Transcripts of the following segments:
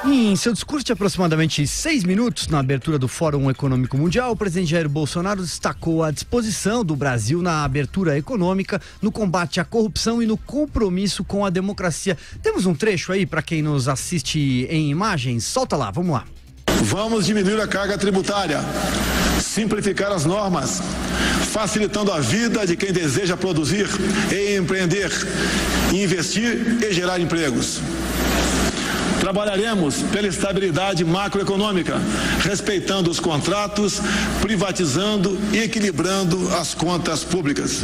Em seu discurso de aproximadamente 6 minutos na abertura do Fórum Econômico Mundial, o presidente Jair Bolsonaro destacou a disposição do Brasil na abertura econômica, no combate à corrupção e no compromisso com a democracia. Temos um trecho aí para quem nos assiste em imagens? Solta lá, vamos lá. Vamos diminuir a carga tributária, simplificar as normas, facilitando a vida de quem deseja produzir e empreender, investir e gerar empregos. Trabalharemos pela estabilidade macroeconômica, respeitando os contratos, privatizando e equilibrando as contas públicas.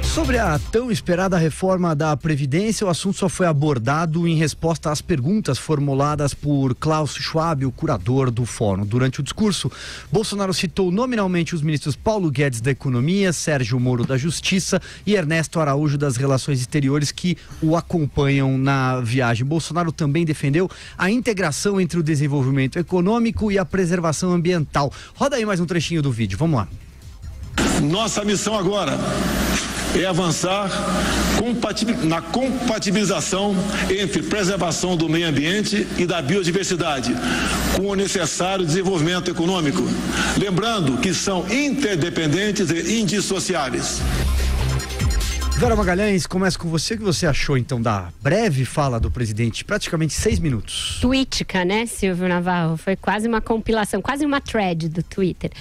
Sobre a tão esperada reforma da Previdência, o assunto só foi abordado em resposta às perguntas formuladas por Klaus Schwab, o curador do fórum. Durante o discurso, Bolsonaro citou nominalmente os ministros Paulo Guedes da Economia, Sérgio Moro da Justiça e Ernesto Araújo das Relações Exteriores, que o acompanham na viagem. Bolsonaro também defendeu a integração entre o desenvolvimento econômico e a preservação ambiental. Roda aí mais um trechinho do vídeo, vamos lá. Nossa missão agora é avançar na compatibilização entre preservação do meio ambiente e da biodiversidade, com o necessário desenvolvimento econômico, lembrando que são interdependentes e indissociáveis. Vera Magalhães, começa com você. O que você achou, então, da breve fala do presidente? Praticamente 6 minutos. Tweetica, né, Silvio Navarro? Foi quase uma compilação, quase uma thread do Twitter.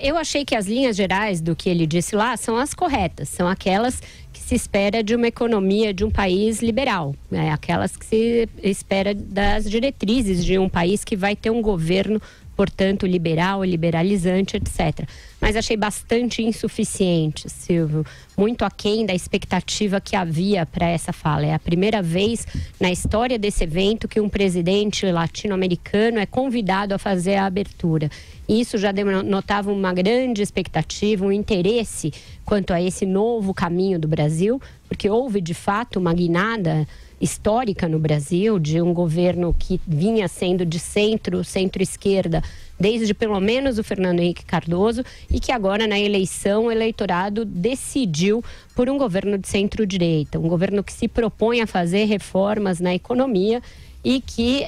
Eu achei que as linhas gerais do que ele disse lá são as corretas. São aquelas que se espera de uma economia de um país liberal. Aquelas que se espera das diretrizes de um país que vai ter um governo, portanto, liberal, liberalizante, etc. Mas achei bastante insuficiente, Silvio. Muito aquém da expectativa que havia para essa fala. É a primeira vez na história desse evento que um presidente latino-americano é convidado a fazer a abertura. Isso já denotava uma grande expectativa, um interesse quanto a esse novo caminho do Brasil, porque houve, de fato, uma guinada histórica no Brasil, de um governo que vinha sendo de centro-esquerda, desde pelo menos o Fernando Henrique Cardoso, e que agora na eleição o eleitorado decidiu por um governo de centro-direita, um governo que se propõe a fazer reformas na economia e que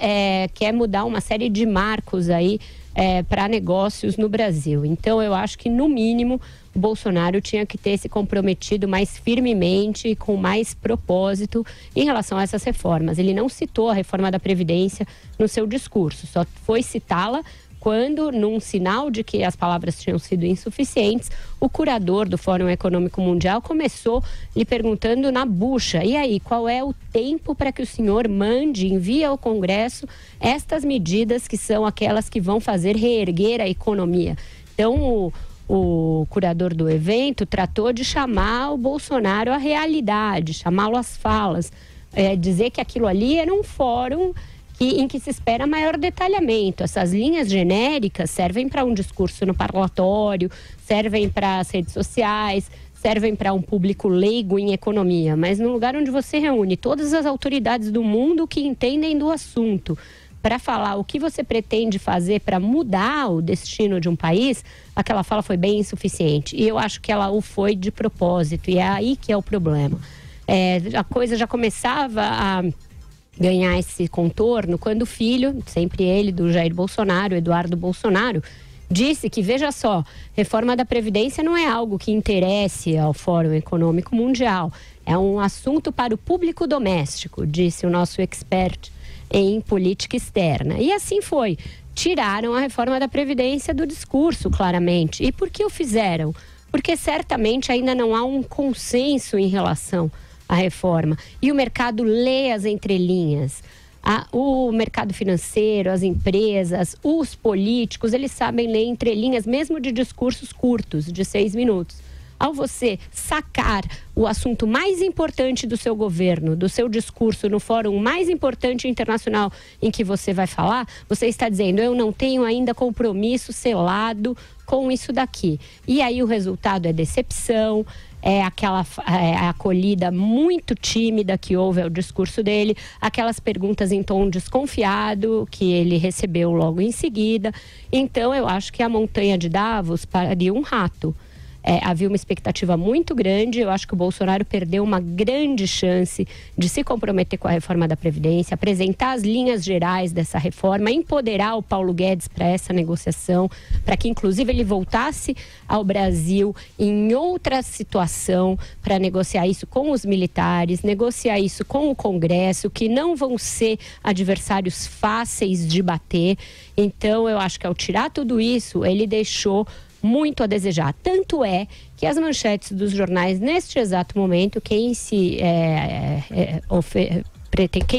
quer mudar uma série de marcos aí para negócios no Brasil. Então eu acho que no mínimo o Bolsonaro tinha que ter se comprometido mais firmemente, com mais propósito em relação a essas reformas. Ele não citou a reforma da Previdência no seu discurso, só foi citá-la quando, num sinal de que as palavras tinham sido insuficientes, o curador do Fórum Econômico Mundial começou lhe perguntando na bucha: e aí, qual é o tempo para que o senhor envie ao Congresso estas medidas que são aquelas que vão fazer reerguer a economia? Então, o curador do evento tratou de chamar o Bolsonaro à realidade, chamá-lo às falas, dizer que aquilo ali era um fórum em que se espera maior detalhamento. Essas linhas genéricas servem para um discurso no parlatório, servem para as redes sociais, servem para um público leigo em economia, mas num lugar onde você reúne todas as autoridades do mundo que entendem do assunto, para falar o que você pretende fazer para mudar o destino de um país, aquela fala foi bem insuficiente. E eu acho que ela o foi de propósito, e é aí que é o problema. A coisa já começava a ganhar esse contorno quando o filho, sempre ele, do Jair Bolsonaro, Eduardo Bolsonaro, disse que, veja só, reforma da Previdência não é algo que interesse ao Fórum Econômico Mundial, é um assunto para o público doméstico, disse o nosso expert em política externa. E assim foi. Tiraram a reforma da Previdência do discurso, claramente. E por que o fizeram? Porque certamente ainda não há um consenso em relação à reforma. E o mercado lê as entrelinhas. O mercado financeiro, as empresas, os políticos, eles sabem ler entrelinhas, mesmo de discursos curtos, de 6 minutos. Ao você sacar o assunto mais importante do seu governo, do seu discurso no fórum mais importante internacional em que você vai falar, você está dizendo: eu não tenho ainda compromisso selado com isso daqui. E aí o resultado é decepção, é aquela acolhida muito tímida que houve ao discurso dele, aquelas perguntas em tom desconfiado que ele recebeu logo em seguida. Então eu acho que a montanha de Davos pariu um rato. havia uma expectativa muito grande. Eu acho que o Bolsonaro perdeu uma grande chance de se comprometer com a reforma da Previdência, apresentar as linhas gerais dessa reforma, empoderar o Paulo Guedes para essa negociação, para que inclusive ele voltasse ao Brasil em outra situação para negociar isso com os militares, negociar isso com o Congresso, que não vão ser adversários fáceis de bater. Então eu acho que ao tirar tudo isso, ele deixou muito a desejar. Tanto é que as manchetes dos jornais, neste exato momento, quem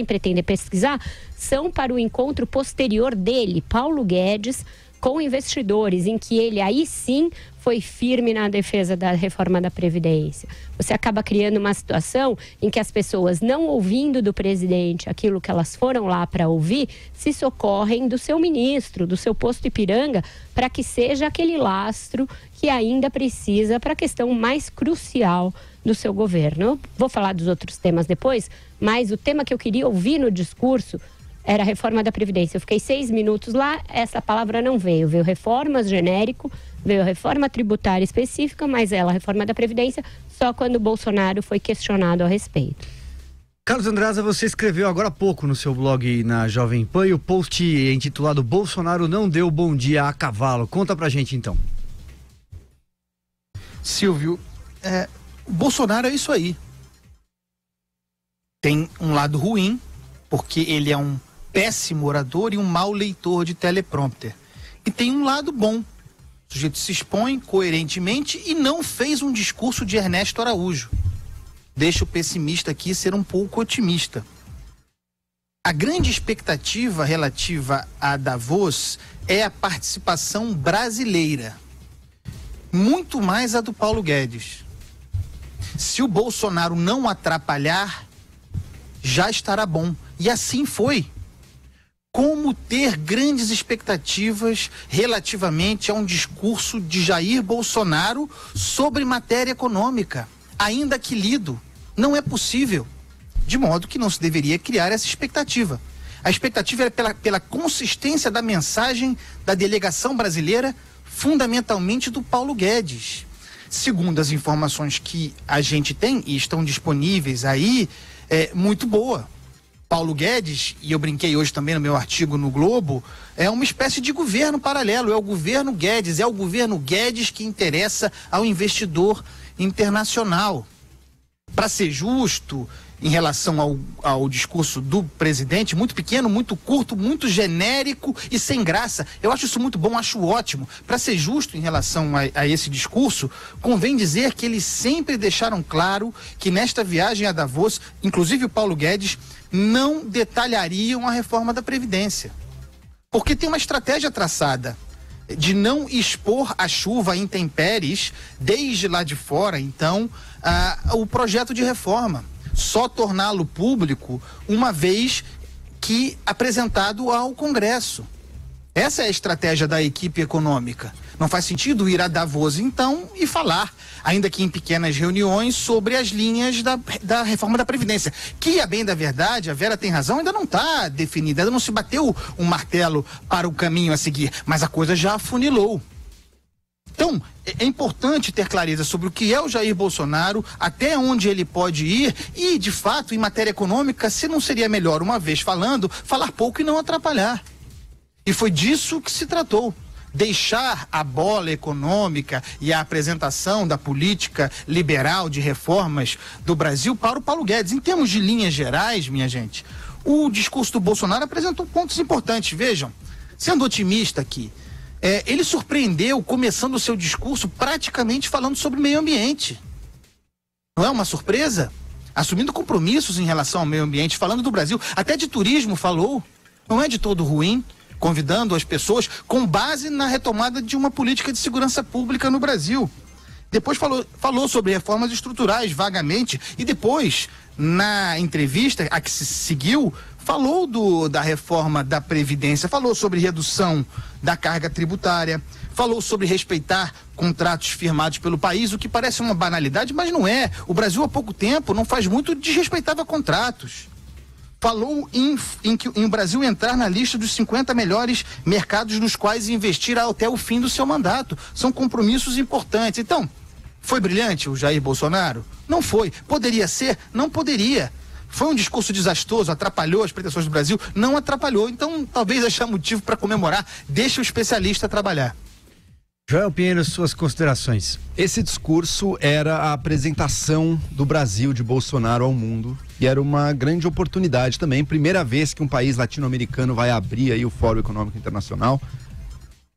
pretende pesquisar, são para o encontro posterior dele, Paulo Guedes, com investidores, em que ele aí sim foi firme na defesa da reforma da Previdência. Você acaba criando uma situação em que as pessoas, não ouvindo do presidente aquilo que elas foram lá para ouvir, se socorrem do seu ministro, do seu posto Ipiranga, para que seja aquele lastro que ainda precisa para a questão mais crucial do seu governo. Eu vou falar dos outros temas depois, mas o tema que eu queria ouvir no discurso era a reforma da Previdência. Eu fiquei 6 minutos lá, essa palavra não veio. Veio reformas genérico, veio a reforma tributária específica, mas a reforma da Previdência só quando o Bolsonaro foi questionado a respeito. Carlos Andreasa, você escreveu agora há pouco no seu blog na Jovem Pan e o post intitulado "Bolsonaro não deu bom dia a cavalo". Conta pra gente então. Silvio, o Bolsonaro é isso aí. Tem um lado ruim, porque ele é um péssimo orador e um mau leitor de teleprompter. E tem um lado bom. O sujeito se expõe coerentemente e não fez um discurso de Ernesto Araújo. Deixa o pessimista aqui ser um pouco otimista. A grande expectativa relativa a Davos é a participação brasileira. Muito mais a do Paulo Guedes. Se o Bolsonaro não atrapalhar, já estará bom. E assim foi. Como ter grandes expectativas relativamente a um discurso de Jair Bolsonaro sobre matéria econômica, ainda que lido? Não é possível. De modo que não se deveria criar essa expectativa. A expectativa era pela consistência da mensagem da delegação brasileira, fundamentalmente do Paulo Guedes. Segundo as informações que a gente tem e estão disponíveis aí, é muito boa. Paulo Guedes, e eu brinquei hoje também no meu artigo no Globo, é uma espécie de governo paralelo, é o governo Guedes que interessa ao investidor internacional. Para ser justo, em relação ao discurso do presidente, muito pequeno, muito curto, muito genérico e sem graça. Eu acho isso muito bom, acho ótimo. Para ser justo em relação a esse discurso, convém dizer que eles sempre deixaram claro que nesta viagem a Davos, inclusive o Paulo Guedes, não detalhariam a reforma da Previdência. Porque tem uma estratégia traçada de não expor a chuva a intempéries desde lá de fora, então, o projeto de reforma. Só torná-lo público uma vez que apresentado ao Congresso. Essa é a estratégia da equipe econômica. Não faz sentido ir a Davos, então, e falar, ainda que em pequenas reuniões, sobre as linhas da reforma da Previdência. Que, a bem da verdade, a Vera tem razão, ainda não está definida, ainda não se bateu um martelo para o caminho a seguir, mas a coisa já afunilou. Então, é importante ter clareza sobre o que é o Jair Bolsonaro, até onde ele pode ir e, de fato, em matéria econômica, se não seria melhor, uma vez falando, falar pouco e não atrapalhar. E foi disso que se tratou. Deixar a bola econômica e a apresentação da política liberal de reformas do Brasil para o Paulo Guedes. Em termos de linhas gerais, minha gente, o discurso do Bolsonaro apresentou pontos importantes. Vejam, sendo otimista aqui, ele surpreendeu começando o seu discurso praticamente falando sobre meio ambiente. Não é uma surpresa? Assumindo compromissos em relação ao meio ambiente, falando do Brasil, até de turismo falou, não é de todo ruim, convidando as pessoas com base na retomada de uma política de segurança pública no Brasil. Depois falou sobre reformas estruturais vagamente e depois, na entrevista a que se seguiu, falou da reforma da Previdência, falou sobre redução da carga tributária, falou sobre respeitar contratos firmados pelo país, o que parece uma banalidade, mas não é. O Brasil há pouco tempo, não faz muito, desrespeitava contratos. Falou em o Brasil entrar na lista dos 50 melhores mercados nos quais investir até o fim do seu mandato. São compromissos importantes. Então, Foi brilhante o Jair Bolsonaro? Não foi. Poderia ser? Não poderia. Foi um discurso desastroso, atrapalhou as pretensões do Brasil? Não atrapalhou. Então, talvez achar motivo para comemorar. Deixa o especialista trabalhar. Joel Pinheiro, suas considerações. Esse discurso era a apresentação do Brasil, de Bolsonaro, ao mundo. E era uma grande oportunidade também. Primeira vez que um país latino-americano vai abrir aí o Fórum Econômico Internacional.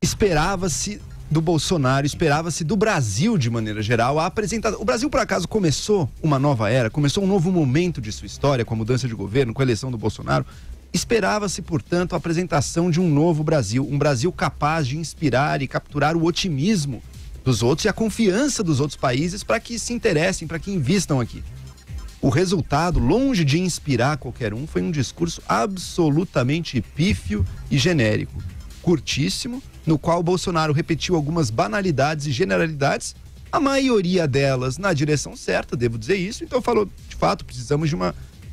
Esperava-se do Bolsonaro, esperava-se do Brasil de maneira geral a apresentação. O Brasil, por acaso, começou uma nova era, começou um novo momento de sua história, com a mudança de governo, com a eleição do Bolsonaro. Esperava-se, portanto, a apresentação de um novo Brasil, um Brasil capaz de inspirar e capturar o otimismo dos outros e a confiança dos outros países para que se interessem, para que invistam aqui. O resultado, longe de inspirar qualquer um, foi um discurso absolutamente pífio e genérico, curtíssimo, no qual o Bolsonaro repetiu algumas banalidades e generalidades, a maioria delas na direção certa, devo dizer isso. Então falou, de fato, precisamos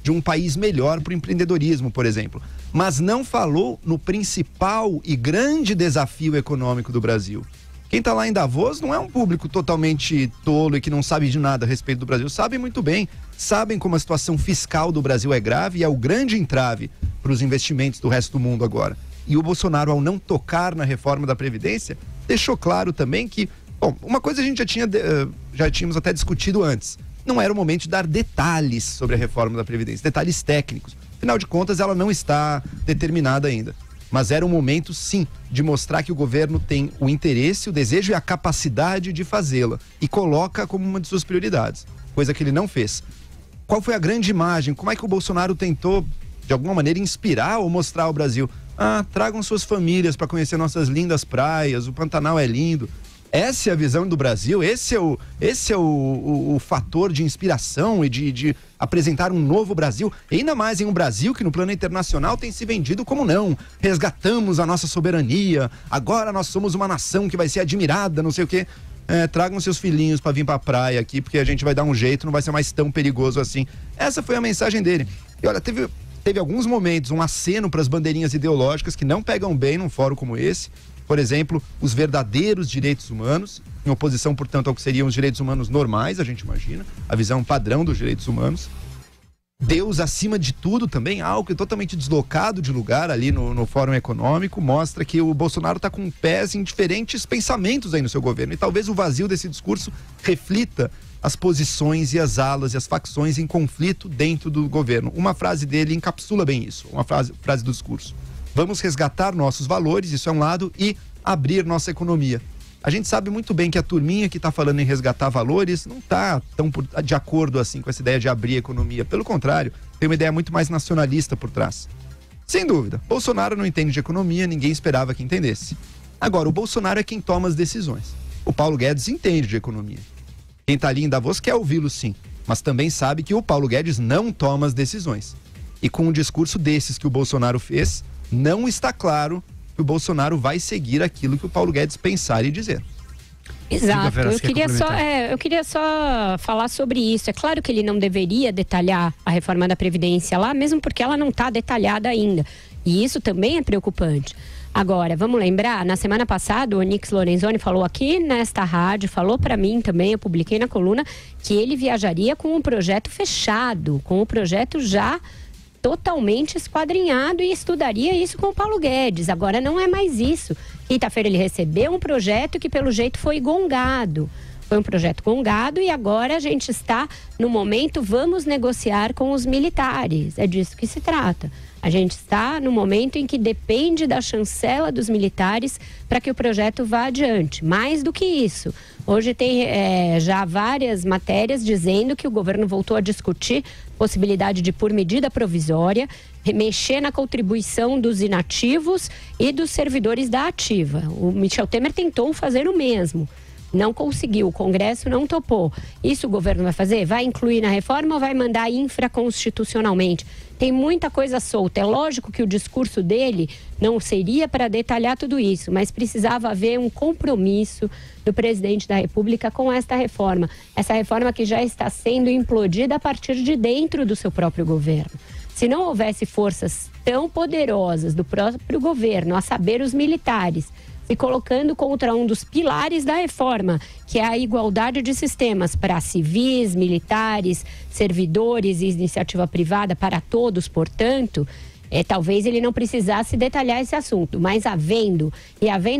de um país melhor para o empreendedorismo, por exemplo. Mas não falou no principal e grande desafio econômico do Brasil. Quem está lá em Davos não é um público totalmente tolo e que não sabe de nada a respeito do Brasil. Sabem muito bem, sabem como a situação fiscal do Brasil é grave e é o grande entrave para os investimentos do resto do mundo agora. E o Bolsonaro, ao não tocar na reforma da Previdência, deixou claro também que, bom, uma coisa a gente já tínhamos até discutido antes. Não era o momento de dar detalhes sobre a reforma da Previdência, detalhes técnicos. Afinal de contas, ela não está determinada ainda. Mas era o momento, sim, de mostrar que o governo tem o interesse, o desejo e a capacidade de fazê-la. E coloca como uma de suas prioridades, coisa que ele não fez. Qual foi a grande imagem? Como é que o Bolsonaro tentou, de alguma maneira, inspirar ou mostrar ao Brasil? Tragam suas famílias para conhecer nossas lindas praias, o Pantanal é lindo. Essa é a visão do Brasil, esse é o fator de inspiração e de apresentar um novo Brasil, e ainda mais em um Brasil que no plano internacional tem se vendido como não, resgatamos a nossa soberania, agora nós somos uma nação que vai ser admirada, não sei o quê. Tragam seus filhinhos para vir para a praia aqui, porque a gente vai dar um jeito, não vai ser mais tão perigoso assim. Essa foi a mensagem dele. E olha, teve alguns momentos, um aceno para as bandeirinhas ideológicas que não pegam bem num fórum como esse. Por exemplo, os verdadeiros direitos humanos, em oposição, portanto, ao que seriam os direitos humanos normais, a gente imagina, a visão padrão dos direitos humanos. Deus acima de tudo também, algo totalmente deslocado de lugar ali no Fórum Econômico, mostra que o Bolsonaro está com pés em diferentes pensamentos aí no seu governo. E talvez o vazio desse discurso reflita as posições e as alas e as facções em conflito dentro do governo. Uma frase dele encapsula bem isso, uma frase do discurso. Vamos resgatar nossos valores, isso é um lado, e abrir nossa economia. A gente sabe muito bem que a turminha que está falando em resgatar valores não está tão de acordo assim com essa ideia de abrir a economia. Pelo contrário, tem uma ideia muito mais nacionalista por trás. Sem dúvida, Bolsonaro não entende de economia, ninguém esperava que entendesse. Agora, o Bolsonaro é quem toma as decisões. O Paulo Guedes entende de economia. Quem está ali em Davos quer ouvi-lo, sim, mas também sabe que o Paulo Guedes não toma as decisões. E com um discurso desses que o Bolsonaro fez, não está claro que o Bolsonaro vai seguir aquilo que o Paulo Guedes pensar e dizer. Exato, eu queria só falar sobre isso. É claro que ele não deveria detalhar a reforma da Previdência lá, mesmo porque ela não está detalhada ainda. E isso também é preocupante. Agora, vamos lembrar, na semana passada o Onyx Lorenzoni falou aqui nesta rádio, falou para mim também, eu publiquei na coluna, que ele viajaria com um projeto fechado, com o projeto já totalmente esquadrinhado e estudaria isso com o Paulo Guedes. Agora não é mais isso. Quinta-feira ele recebeu um projeto que pelo jeito foi gongado. Foi um projeto gongado e agora a gente está no momento, vamos negociar com os militares. É disso que se trata. A gente está no momento em que depende da chancela dos militares para que o projeto vá adiante. Mais do que isso, hoje tem já várias matérias dizendo que o governo voltou a discutir possibilidade de, por medida provisória, mexer na contribuição dos inativos e dos servidores da ativa. O Michel Temer tentou fazer o mesmo. Não conseguiu, o Congresso não topou. Isso o governo vai fazer? Vai incluir na reforma ou vai mandar infraconstitucionalmente? Tem muita coisa solta. É lógico que o discurso dele não seria para detalhar tudo isso, mas precisava haver um compromisso do presidente da República com esta reforma. Essa reforma que já está sendo implodida a partir de dentro do seu próprio governo. Se não houvesse forças tão poderosas do próprio governo, a saber, os militares, e colocando contra um dos pilares da reforma, que é a igualdade de sistemas para civis, militares, servidores e iniciativa privada, para todos, portanto, talvez ele não precisasse detalhar esse assunto, mas havendo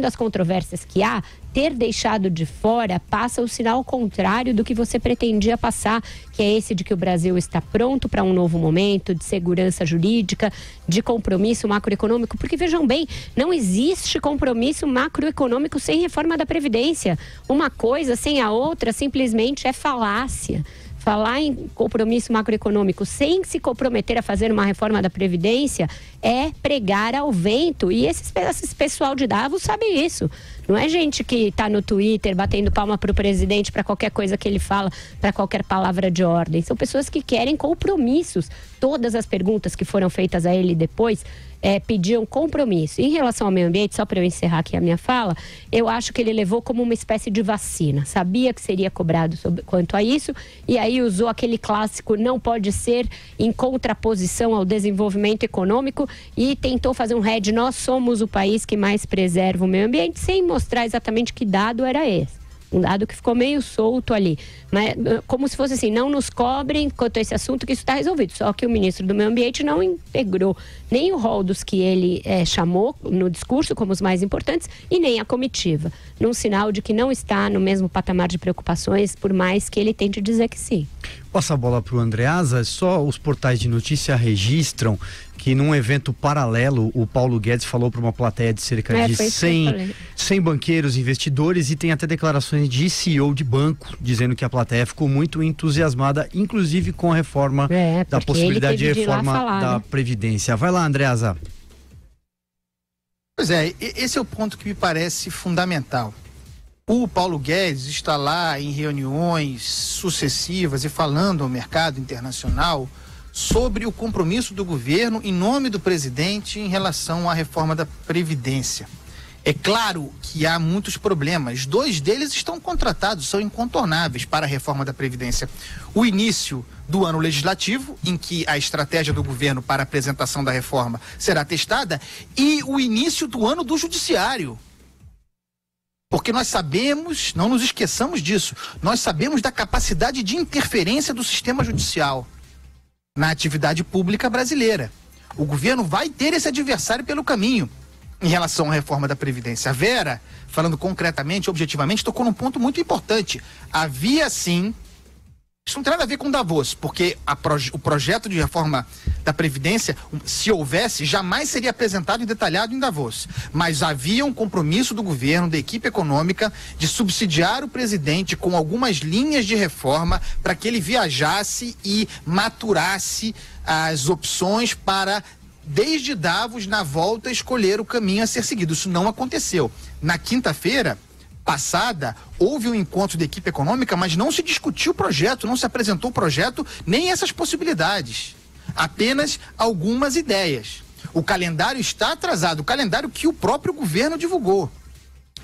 as controvérsias que há, ter deixado de fora passa o sinal contrário do que você pretendia passar, que é esse de que o Brasil está pronto para um novo momento de segurança jurídica, de compromisso macroeconômico, porque vejam bem, não existe compromisso macroeconômico sem reforma da Previdência. Uma coisa sem a outra simplesmente é falácia. Falar em compromisso macroeconômico sem se comprometer a fazer uma reforma da Previdência é pregar ao vento. E esse pessoal de Davos sabe isso. Não é gente que está no Twitter batendo palma para o presidente para qualquer coisa que ele fala, para qualquer palavra de ordem. São pessoas que querem compromissos. Todas as perguntas que foram feitas a ele depois pediam compromisso. Em relação ao meio ambiente, só para eu encerrar aqui a minha fala, eu acho que ele levou como uma espécie de vacina. Sabia que seria cobrado quanto a isso e aí usou aquele clássico não pode ser em contraposição ao desenvolvimento econômico e tentou fazer um head, nós somos o país que mais preserva o meio ambiente, sem mostrar exatamente que dado era esse. Um dado que ficou meio solto ali, mas como se fosse assim, não nos cobrem quanto a esse assunto que isso está resolvido, só que o ministro do Meio Ambiente não integrou nem o rol dos que ele chamou no discurso como os mais importantes e nem a comitiva, num sinal de que não está no mesmo patamar de preocupações, por mais que ele tente dizer que sim. Passa a bola para o Andreasa, só os portais de notícia registram que num evento paralelo o Paulo Guedes falou para uma plateia de cerca de 100 banqueiros e investidores e tem até declarações de CEO de banco dizendo que a plateia ficou muito entusiasmada, inclusive com a reforma da possibilidade de reforma da Previdência. Vai lá, Andreasa. Pois é, esse é o ponto que me parece fundamental. O Paulo Guedes está lá em reuniões sucessivas e falando ao mercado internacional sobre o compromisso do governo em nome do presidente em relação à reforma da Previdência. É claro que há muitos problemas, 2 deles estão contratados, são incontornáveis para a reforma da Previdência. O início do ano legislativo, em que a estratégia do governo para a apresentação da reforma será testada, e o início do ano do judiciário. Porque nós sabemos, não nos esqueçamos disso, nós sabemos da capacidade de interferência do sistema judicial na atividade pública brasileira. O governo vai ter esse adversário pelo caminho em relação à reforma da Previdência. A Vera, falando concretamente, objetivamente, tocou num ponto muito importante. Havia sim, isso não tem nada a ver com Davos, porque o projeto de reforma da Previdência, se houvesse, jamais seria apresentado e detalhado em Davos. Mas havia um compromisso do governo, da equipe econômica, de subsidiar o presidente com algumas linhas de reforma para que ele viajasse e maturasse as opções para, desde Davos, na volta, escolher o caminho a ser seguido. Isso não aconteceu. Na quinta-feira passada, houve um encontro da equipe econômica, mas não se discutiu o projeto, não se apresentou o projeto, nem essas possibilidades. Apenas algumas ideias. O calendário está atrasado, o calendário que o próprio governo divulgou.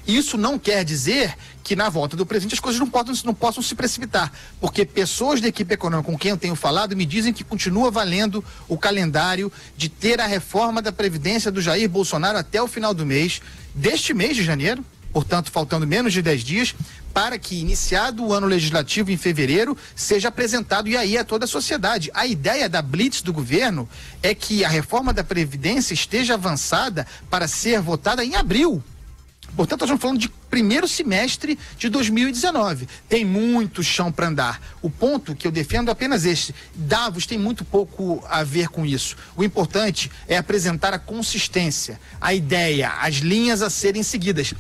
Isso não quer dizer que na volta do presidente as coisas não possam se precipitar, porque pessoas da equipe econômica com quem eu tenho falado me dizem que continua valendo o calendário de ter a reforma da Previdência do Jair Bolsonaro até o final do mês, deste mês de janeiro, portanto faltando menos de 10 dias, para que, iniciado o ano legislativo em fevereiro, seja apresentado e aí a toda a sociedade. A ideia da blitz do governo é que a reforma da Previdência esteja avançada para ser votada em abril. Portanto, nós estamos falando de primeiro semestre de 2019. Tem muito chão para andar. O ponto que eu defendo é apenas este. Davos tem muito pouco a ver com isso. O importante é apresentar a consistência, a ideia, as linhas a serem seguidas.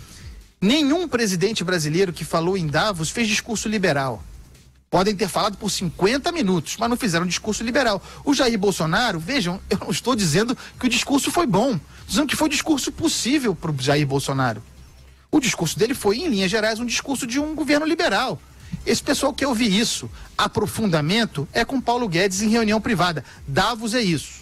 Nenhum presidente brasileiro que falou em Davos fez discurso liberal. Podem ter falado por 50 minutos, mas não fizeram discurso liberal. O Jair Bolsonaro, vejam, eu não estou dizendo que o discurso foi bom. Estou dizendo que foi o discurso possível para o Jair Bolsonaro. O discurso dele foi, em linhas gerais, um discurso de um governo liberal. Esse pessoal quer ouvir isso. Aprofundamento é com Paulo Guedes em reunião privada. Davos é isso.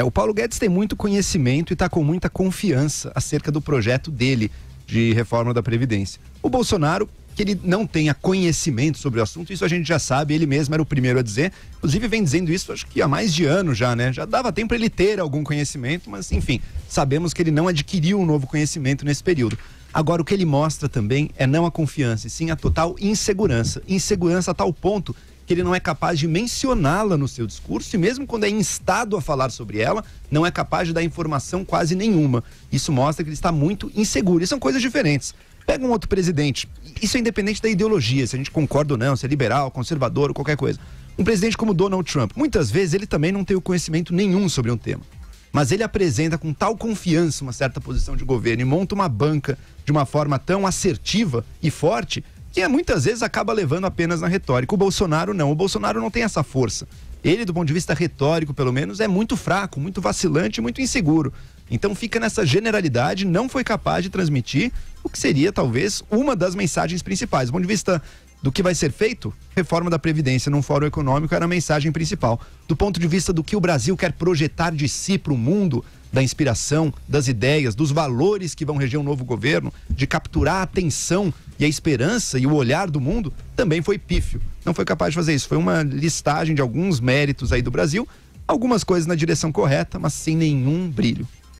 O Paulo Guedes tem muito conhecimento e está com muita confiança acerca do projeto dele de reforma da Previdência. O Bolsonaro, que ele não tenha conhecimento sobre o assunto, isso a gente já sabe, ele mesmo era o primeiro a dizer, inclusive vem dizendo isso acho que há mais de ano já, né? Já dava tempo para ele ter algum conhecimento, mas enfim, sabemos que ele não adquiriu um novo conhecimento nesse período. Agora, o que ele mostra também é não a confiança, e sim a total insegurança. Insegurança a tal ponto que ele não é capaz de mencioná-la no seu discurso, e mesmo quando é instado a falar sobre ela, não é capaz de dar informação quase nenhuma. Isso mostra que ele está muito inseguro, e são coisas diferentes. Pega um outro presidente, isso é independente da ideologia, se a gente concorda ou não, se é liberal, conservador ou qualquer coisa. Um presidente como Donald Trump, muitas vezes ele também não tem o conhecimento nenhum sobre um tema, mas ele apresenta com tal confiança uma certa posição de governo e monta uma banca de uma forma tão assertiva e forte que muitas vezes acaba levando apenas na retórica. O Bolsonaro não tem essa força. Ele, do ponto de vista retórico, pelo menos, é muito fraco, muito vacilante, muito inseguro. Então fica nessa generalidade, não foi capaz de transmitir o que seria talvez uma das mensagens principais. Do ponto de vista do que vai ser feito, reforma da Previdência num fórum econômico era a mensagem principal. Do ponto de vista do que o Brasil quer projetar de si para o mundo, da inspiração, das ideias, dos valores que vão reger um novo governo, de capturar a atenção e a esperança e o olhar do mundo, também foi pífio. Não foi capaz de fazer isso. Foi uma listagem de alguns méritos aí do Brasil, algumas coisas na direção correta, mas sem nenhum brilho.